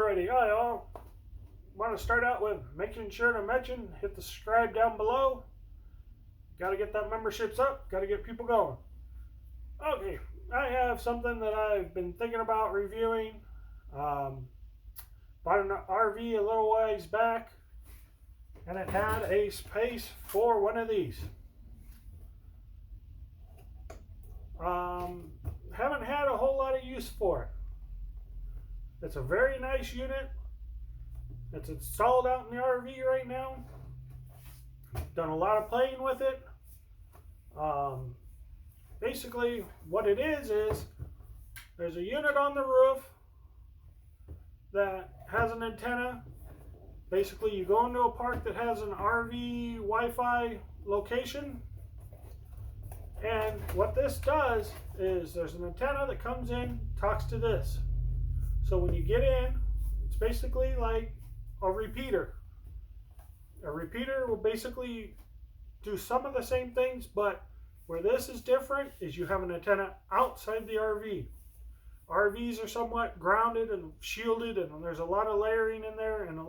Alrighty, hi all. Want to start out with making sure to mention, hit the subscribe down below. Got to get that memberships up, got to get people going. Okay, I have something that I've been thinking about reviewing. Bought an RV a little ways back, and it had a space for one of these. Haven't had a whole lot of use for it. It's a very nice unit. It's installed out in the RV right now. Done a lot of playing with it. Basically, what it is there's a unit on the roof that has an antenna. Basically, you go into a park that has an RV Wi-Fi location, and what this does is there's an antenna that comes in, talks to this. So when you get in, it's basically like a repeater. A repeater will basically do some of the same things, but where this is different is you have an antenna outside the RV. RVs are somewhat grounded and shielded, and there's a lot of layering in there and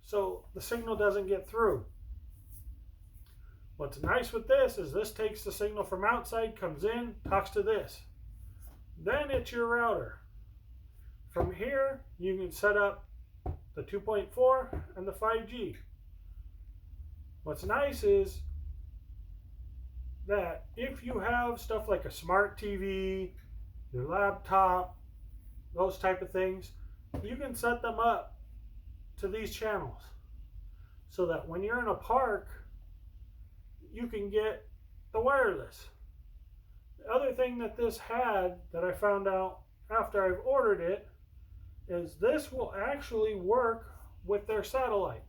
so the signal doesn't get through. What's nice with this is this takes the signal from outside, comes in, talks to this. Then it's your router. From here, you can set up the 2.4 and the 5G. What's nice is that if you have stuff like a smart TV, your laptop, those type of things, you can set them up to these channels so that when you're in a park, you can get the wireless. The other thing that this had that I found out after I've ordered it is this will actually work with their satellite.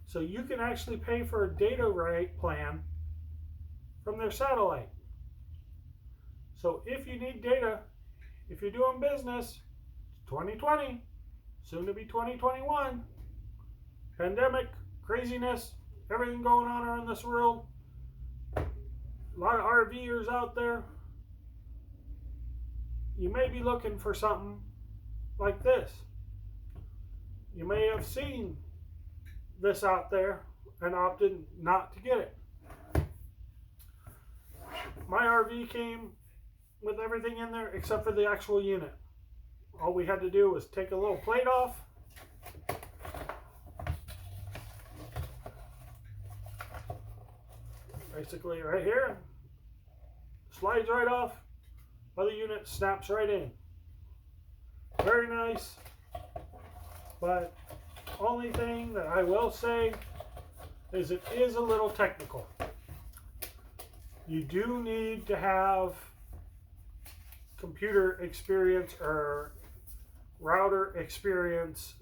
So you can actually pay for a data rate plan from their satellite. So if you need data, if you're doing business, 2020, soon to be 2021, pandemic, craziness, everything going on around this world, a lot of RVers out there, you may be looking for something like this. You may have seen this out there and opted not to get it. My RV came with everything in there except for the actual unit. All we had to do was take a little plate off, basically right here, slides right off, other unit snaps right in. Very nice, but only thing that I will say is it is a little technical. You do need to have computer experience or router experience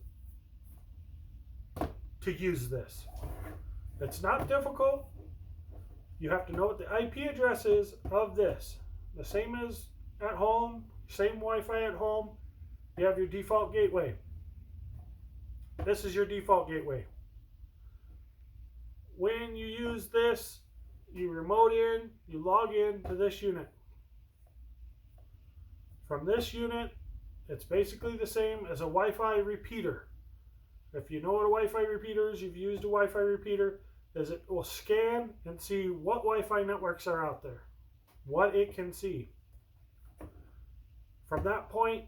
to use this. It's not difficult. You have to know what the IP address is of this. The same as at home, same Wi-Fi at home. You have your default gateway. This is your default gateway. When you use this, you remote in, you log in to this unit. From this unit, it's basically the same as a Wi-Fi repeater. If you know what a Wi-Fi repeater is, you've used a Wi-Fi repeater, is it will scan and see what Wi-Fi networks are out there, what it can see. From that point,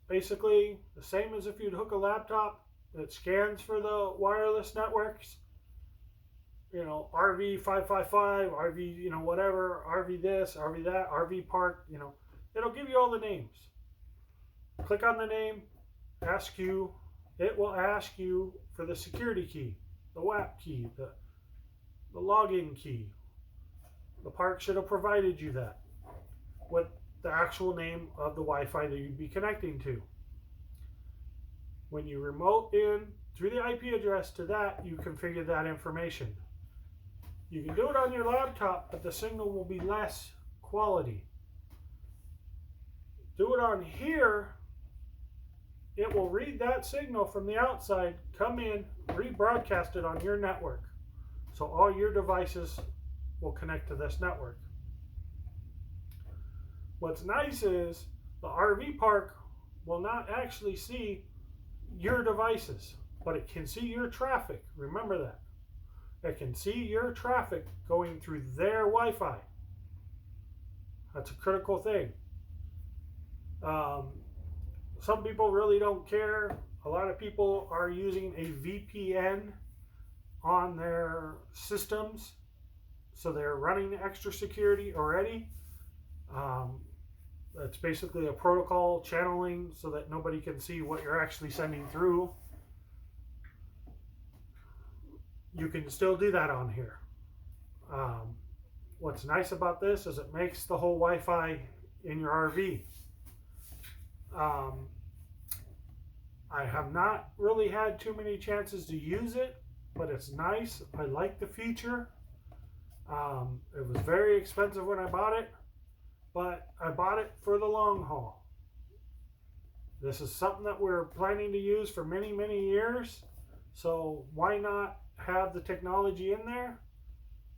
basically the same as if you'd hook a laptop, it scans for the wireless networks. You know, RV 555, RV, you know, whatever, RV this, RV that, RV park, you know, it'll give you all the names. Click on the name, it will ask you for the security key, the WAP key, the login key. The park should have provided you that with the actual name of the Wi-Fi that you'd be connecting to. When you remote in through the IP address to that, you configure that information. You can do it on your laptop, but the signal will be less quality. Do it on here, it will read that signal from the outside, come in, rebroadcast it on your network. So all your devices will connect to this network. What's nice is the RV park will not actually see your devices, but it can see your traffic. Remember that. It can see your traffic going through their Wi-Fi. That's a critical thing. Some people really don't care. A lot of people are using a VPN on their systems, so they're running extra security already. That's basically a protocol channeling so that nobody can see what you're actually sending through. You can still do that on here. What's nice about this is it makes the whole Wi-Fi in your RV. I have not really had too many chances to use it, but it's nice. I like the feature. It was very expensive when I bought it, but I bought it for the long haul. This is something that we're planning to use for many, many years. So why not have the technology in there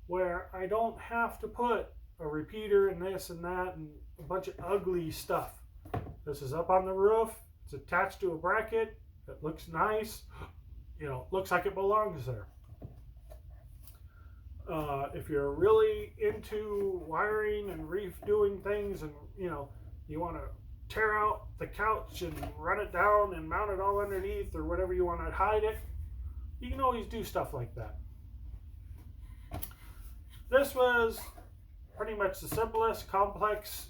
where I don't have to put a repeater and this and that and a bunch of ugly stuff. This is up on the roof. It's attached to a bracket. It looks nice. You know, looks like it belongs there. If you're really into wiring and redoing things, and you know, you want to tear out the couch and run it down and mount it all underneath or whatever you want to hide it, you can always do stuff like that. This was pretty much the simplest, complex,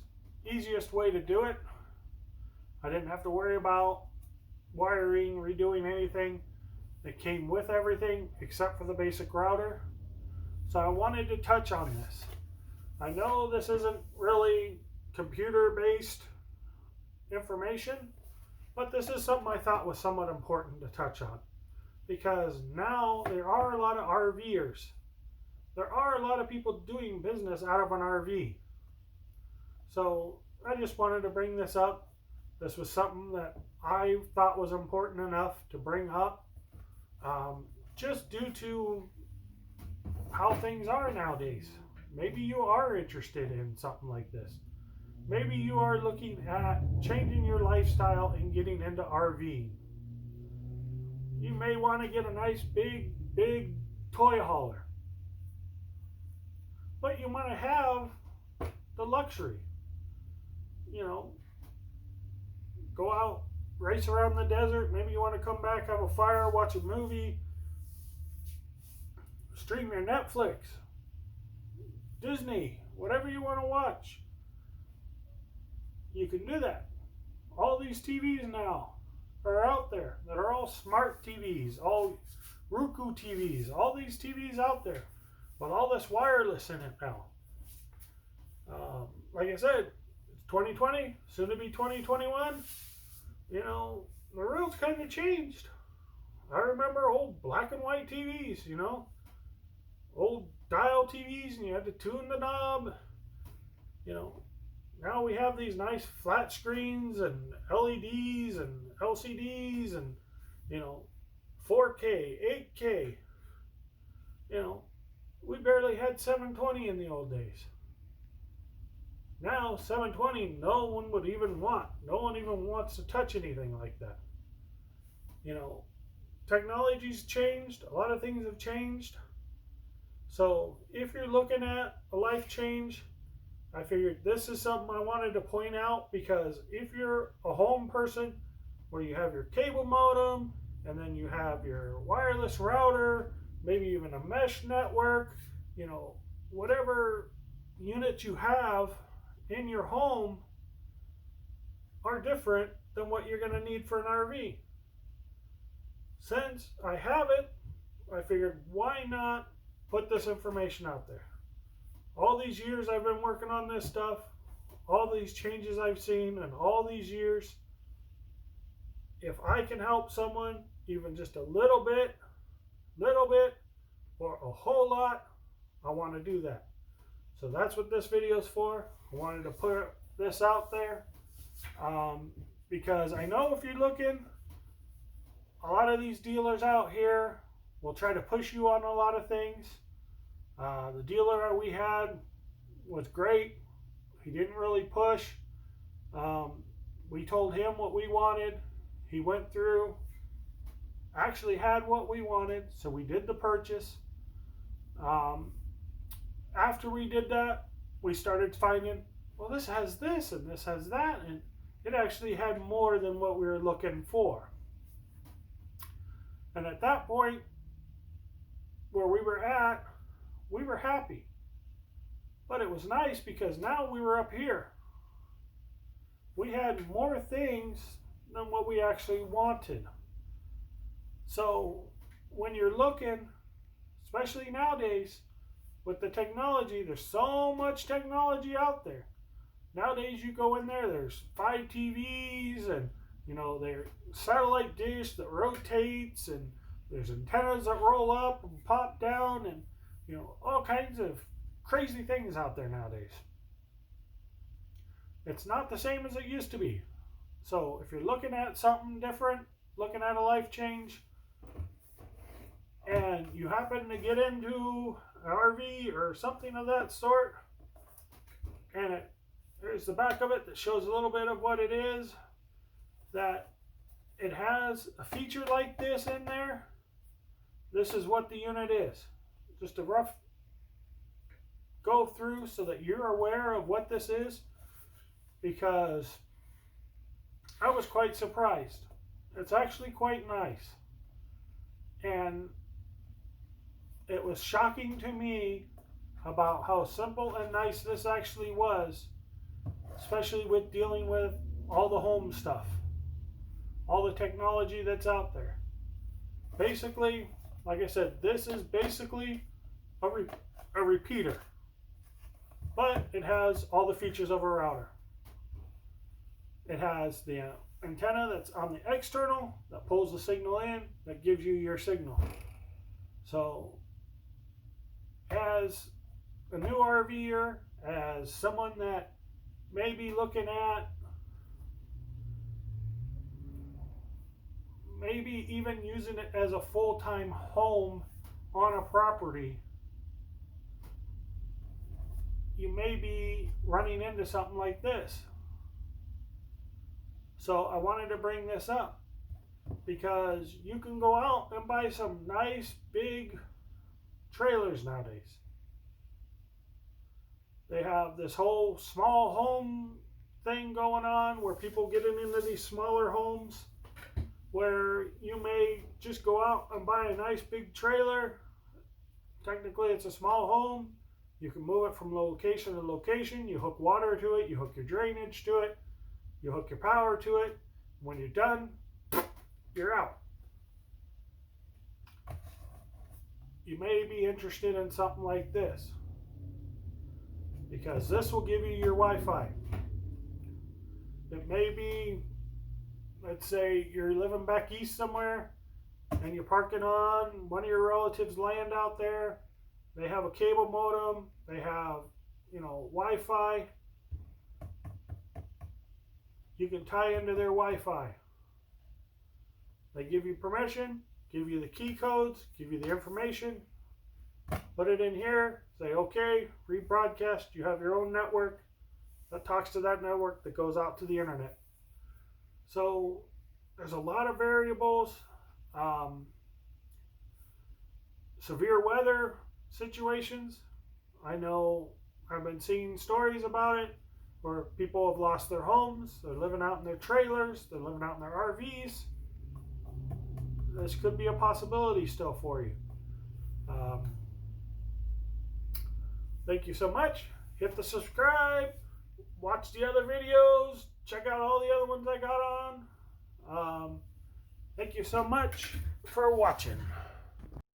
easiest way to do it. I didn't have to worry about wiring, redoing anything. It came with everything except for the basic router. So I wanted to touch on this. I know this isn't really computer-based information, but this is something I thought was somewhat important to touch on. Because now there are a lot of RVers. There are a lot of people doing business out of an RV. So I just wanted to bring this up. This was something that I thought was important enough to bring up, just due to how things are nowadays. Maybe you are interested in something like this. Maybe you are looking at changing your lifestyle and getting into RVing. You may want to get a nice big toy hauler. But you want to have the luxury. You know, go out, race around the desert. Maybe you want to come back, have a fire, watch a movie, stream your Netflix, Disney, whatever you want to watch. You can do that. All these TVs now are out there that are all smart TVs, all Roku TVs, all these TVs out there with all this wireless in it now. Like I said, it's 2020, soon to be 2021. You know, the rules kind of changed. I remember old black and white TVs, you know, old dial TVs, and you had to tune the knob. You know, now we have these nice flat screens and LEDs and LCDs and, you know, 4K, 8K. You know, we barely had 720 in the old days. Now, 720, no one would even want. No one even wants to touch anything like that. You know, technology's changed. A lot of things have changed. So, if you're looking at a life change, I figured this is something I wanted to point out, because if you're a home person where you have your cable modem and then you have your wireless router, maybe even a mesh network, you know, whatever units you have in your home are different than what you're going to need for an RV. Since I have it, I figured why not put this information out there. All these years I've been working on this stuff, all these changes I've seen in all these years, if I can help someone even just a little bit, or a whole lot, I want to do that. So that's what this video is for. I wanted to put this out there because I know if you're looking, a lot of these dealers out here will try to push you on a lot of things. The dealer we had was great. He didn't really push. We told him what we wanted. He went through, actually had what we wanted, so we did the purchase. After we did that, we started finding, well, this has this and this has that, and it actually had more than what we were looking for. And at that point, where we were at, we were happy. But it was nice because now we were up here. We had more things than what we actually wanted. So when you're looking, especially nowadays, with the technology, there's so much technology out there. Nowadays you go in there, there's 5 TVs and there's satellite dish that rotates, and there's antennas that roll up and pop down, and all kinds of crazy things out there nowadays. It's not the same as it used to be. So if you're looking at something different, looking at a life change, and you happen to get into an RV or something of that sort, and there's the back of it that shows a little bit of what it is, that it has a feature like this in there, this is what the unit is. Just a rough go through so that you're aware of what this is, because I was quite surprised. It's actually quite nice. And it was shocking to me about how simple and nice this actually was, especially with dealing with all the home stuff, all the technology that's out there. Basically, like I said, this is basically a repeater, but it has all the features of a router. It has the antenna that's on the external that pulls the signal in, that gives you your signal. So as a new RVer, as someone that may be looking at maybe even using it as a full-time home on a property, you may be running into something like this. So I wanted to bring this up because you can go out and buy some nice big trailers nowadays. They have this whole small home thing going on where people getting into these smaller homes, where you may just go out and buy a nice big trailer. Technically it's a small home. You can move it from location to location. You hook water to it, you hook your drainage to it, you hook your power to it. When you're done, you're out. You may be interested in something like this, because this will give you your Wi-Fi. It may be, let's say you're living back east somewhere and you're parking on one of your relatives' land out there. They have a cable modem, they have, Wi-Fi. You can tie into their Wi-Fi. They give you permission, give you the key codes, give you the information, put it in here, say okay, rebroadcast. You have your own network that talks to that network that goes out to the internet. So there's a lot of variables. Severe weather situations, I know I've been seeing stories about it where people have lost their homes, they're living out in their trailers, they're living out in their RVs. This could be a possibility still for you. Thank you so much. Hit the subscribe, watch the other videos, check out all the other ones I got on. Thank you so much for watching.